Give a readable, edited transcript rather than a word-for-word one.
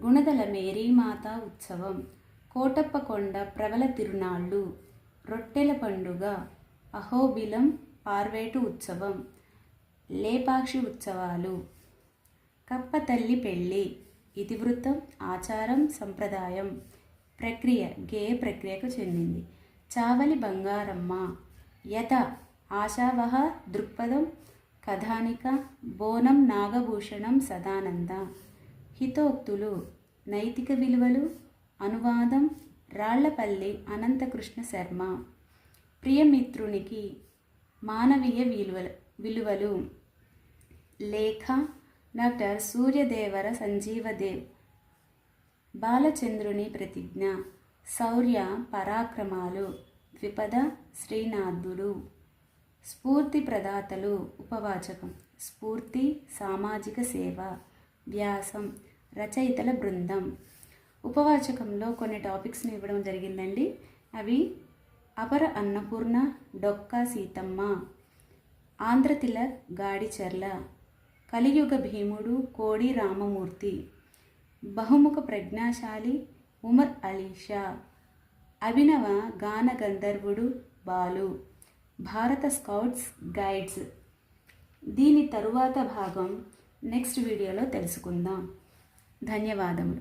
గుణదల మేరీమాత ఉత్సవం, కోటప్పకొండ ప్రబల తిరునాళ్ళు, రొట్టెల పండుగ, అహోబిలం పార్వేటు ఉత్సవం, లేపాక్షి ఉత్సవాలు, కప్పతల్లి పెళ్ళి, ఇతివృత్తం, ఆచారం, సంప్రదాయం, ప్రక్రియ గేయ ప్రక్రియకు చెందింది. చావలి బంగారమ్మ, యత ఆశావహ దృక్పథం, కథానిక, బోనం నాగభూషణం సదానంద, హితోక్తులు, నైతిక విలువలు, అనువాదం, రాళ్లపల్లి అనంతకృష్ణ శర్మ, ప్రియమిత్రునికి, మానవీయ విలువలు, లేఖ, డాక్టర్ సూర్యదేవర సంజీవదేవ్, బాలచంద్రుని ప్రతిజ్ఞ, శౌర్య పరాక్రమాలు, ద్విపద శ్రీనాథుడు, స్ఫూర్తి ప్రదాతలు, ఉపవాచకం, స్ఫూర్తి, సామాజిక సేవ, వ్యాసం, రచయితల బృందం. ఉపవాచకంలో కొన్ని టాపిక్స్ని ఇవ్వడం జరిగిందండి. అవి అపర అన్నపూర్ణ, డొక్కా సీతమ్మ, ఆంధ్రతిలక్ గాడిచెర్ల, కలియుగ భీముడు, కోడి రామమూర్తి, బహుముఖ ప్రజ్ఞాశాలి, ఉమర్ అలీషా, అభినవ గాన గంధర్వుడు, బాలు, భారత స్కౌట్స్ గైడ్స్. దీని తరువాత భాగం నెక్స్ట్ వీడియోలో తెలుసుకుందాం. ధన్యవాదములు.